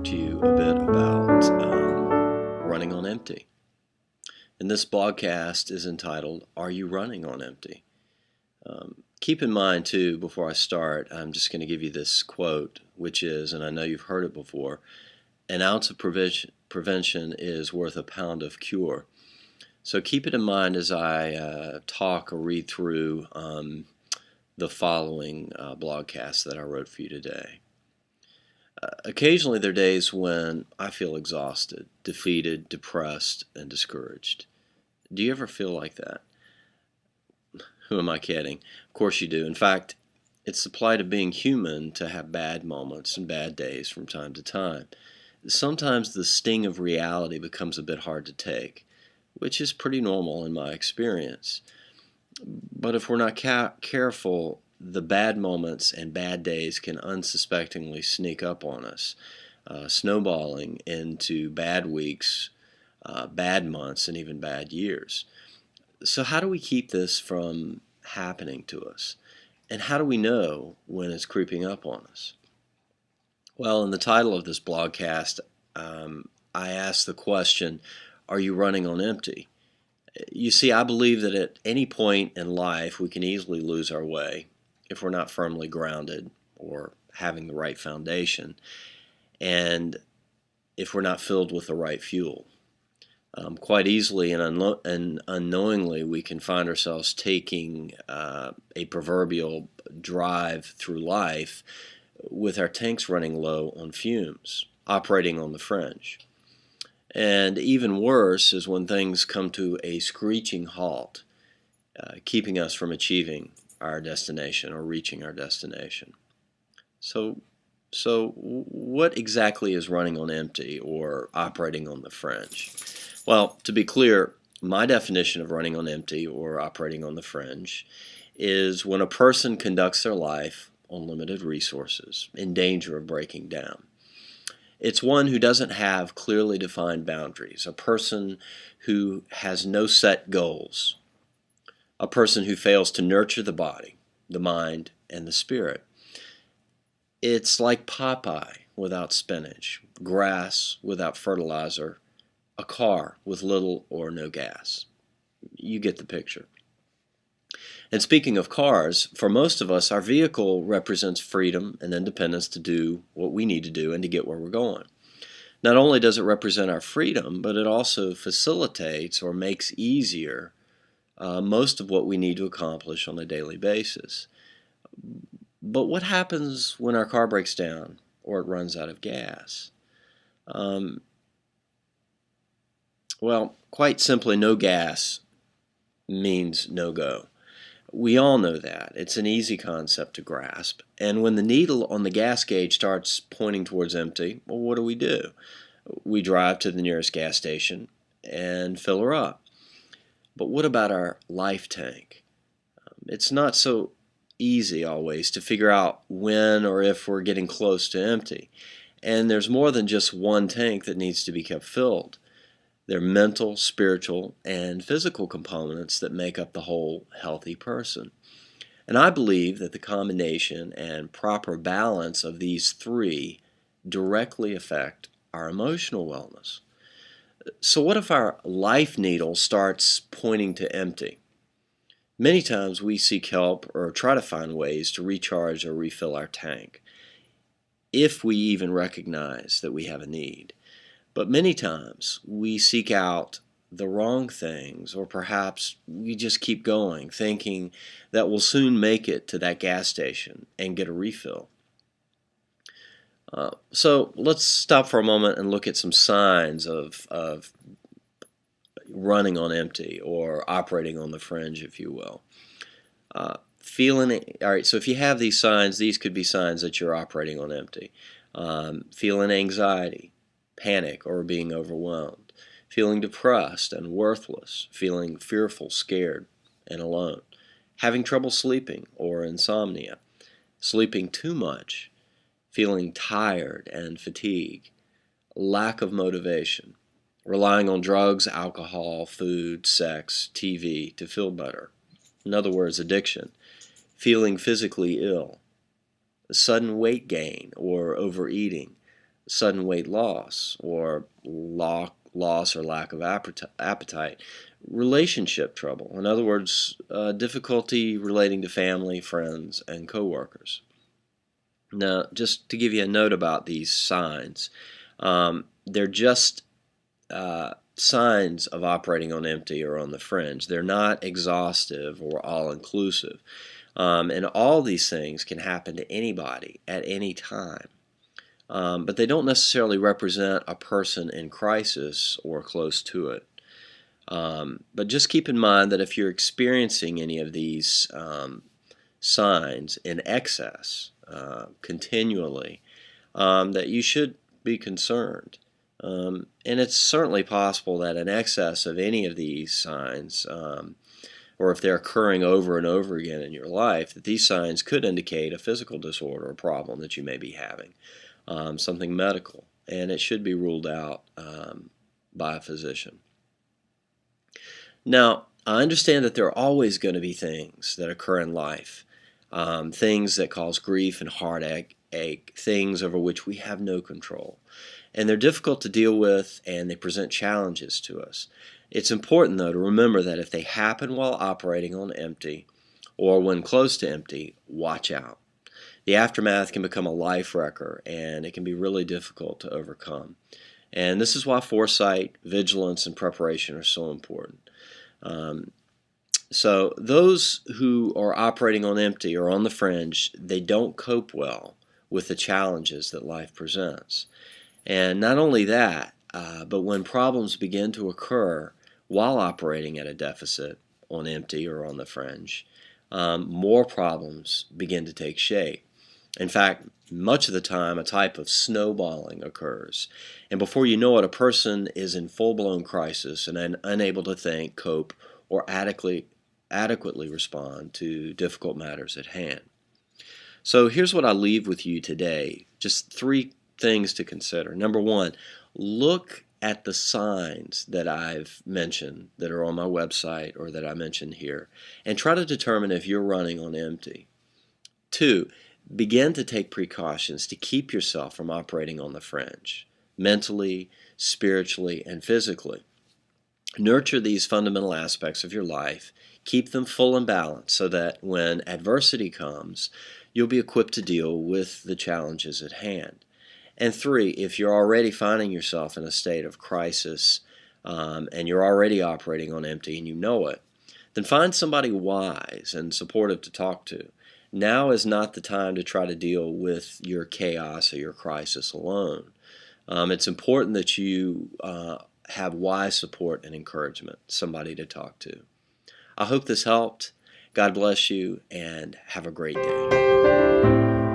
to you a bit about running on empty. And this blogcast is entitled, Are You Running on Empty? Keep in mind, too, before I start, I'm just going to give you this quote, which is, and I know you've heard it before, an ounce of prevention is worth a pound of cure. So keep it in mind as I talk or read through the following blogcast that I wrote for you today. Occasionally there are days when I feel exhausted, defeated, depressed, and discouraged. Do you ever feel like that? Who am I kidding? Of course you do. In fact, it's the plight of being human to have bad moments and bad days from time to time. Sometimes the sting of reality becomes a bit hard to take, which is pretty normal in my experience. But if we're not careful, the bad moments and bad days can unsuspectingly sneak up on us, snowballing into bad weeks, bad months, and even bad years. So how do we keep this from happening to us? And how do we know when it's creeping up on us? Well, in the title of this blogcast, I asked the question, are you running on empty? You see, I believe that at any point in life we can easily lose our way if we're not firmly grounded or having the right foundation, and if we're not filled with the right fuel. Quite easily and unknowingly we can find ourselves taking a proverbial drive through life with our tanks running low on fumes, operating on the fringe. And even worse is when things come to a screeching halt, keeping us from achieving our destination or reaching our destination. So what exactly is running on empty or operating on the fringe? Well, to be clear, my definition of running on empty or operating on the fringe is when a person conducts their life on limited resources, in danger of breaking down. It's one who doesn't have clearly defined boundaries, a person who has no set goals, a person who fails to nurture the body, the mind, and the spirit. It's like Popeye without spinach, grass without fertilizer, a car with little or no gas. You get the picture. And speaking of cars, for most of us, our vehicle represents freedom and independence to do what we need to do and to get where we're going. Not only does it represent our freedom, but it also facilitates or makes easier most of what we need to accomplish on a daily basis. But what happens when our car breaks down or it runs out of gas? Well, quite simply, no gas means no go. We all know that. It's an easy concept to grasp. And when the needle on the gas gauge starts pointing towards empty, well, what do? We drive to the nearest gas station and fill her up. But what about our life tank? It's not so easy always to figure out when or if we're getting close to empty. And there's more than just one tank that needs to be kept filled. There are mental, spiritual, and physical components that make up the whole healthy person. And I believe that the combination and proper balance of these three directly affect our emotional wellness. So what if our life needle starts pointing to empty? Many times we seek help or try to find ways to recharge or refill our tank, if we even recognize that we have a need. But many times we seek out the wrong things, or perhaps we just keep going, thinking that we'll soon make it to that gas station and get a refill. So let's stop for a moment and look at some signs of running on empty or operating on the fringe, if you will. All right, so if you have these signs, these could be signs that you're operating on empty. Feeling anxiety, panic, or being overwhelmed, feeling depressed and worthless, feeling fearful, scared, and alone, having trouble sleeping or insomnia, sleeping too much, feeling tired and fatigue, lack of motivation, relying on drugs, alcohol, food, sex, TV to feel better. In other words, addiction, feeling physically ill, sudden weight gain or overeating, sudden weight loss or loss or lack of appetite, relationship trouble. In other words, difficulty relating to family, friends, and coworkers. Now, just to give you a note about these signs, they're just signs of operating on empty or on the fringe. They're not exhaustive or all-inclusive. And all these things can happen to anybody at any time. But they don't necessarily represent a person in crisis or close to it. But just keep in mind that if you're experiencing any of these signs in excess continually, that you should be concerned. And it's certainly possible that in excess of any of these signs, or if they're occurring over and over again in your life, that these signs could indicate a physical disorder or problem that you may be having, something medical, and it should be ruled out by a physician. Now, I understand that there are always going to be things that occur in life, things that cause grief and heartache, things over which we have no control. And they're difficult to deal with, and they present challenges to us. It's important, though, to remember that if they happen while operating on empty or when close to empty, watch out. The aftermath can become a life wrecker, and it can be really difficult to overcome. And this is why foresight, vigilance, and preparation are so important. So those who are operating on empty or on the fringe, they don't cope well with the challenges that life presents. And not only that, but when problems begin to occur while operating at a deficit on empty or on the fringe, more problems begin to take shape. In fact, much of the time, a type of snowballing occurs. And before you know it, a person is in full-blown crisis and unable to think, cope, or adequately respond to difficult matters at hand. So here's what I leave with you today. Just 3 things to consider. Number 1, look at the signs that I've mentioned that are on my website or that I mentioned here, and try to determine if you're running on empty. 2, begin to take precautions to keep yourself from operating on the fringe, mentally, spiritually, and physically. Nurture these fundamental aspects of your life, keep them full and balanced so that when adversity comes, you'll be equipped to deal with the challenges at hand. And 3, if you're already finding yourself in a state of crisis and you're already operating on empty and you know it, then find somebody wise and supportive to talk to. Now is not the time to try to deal with your chaos or your crisis alone. It's important that you have wise support and encouragement, somebody to talk to. I hope this helped. God bless you, and have a great day.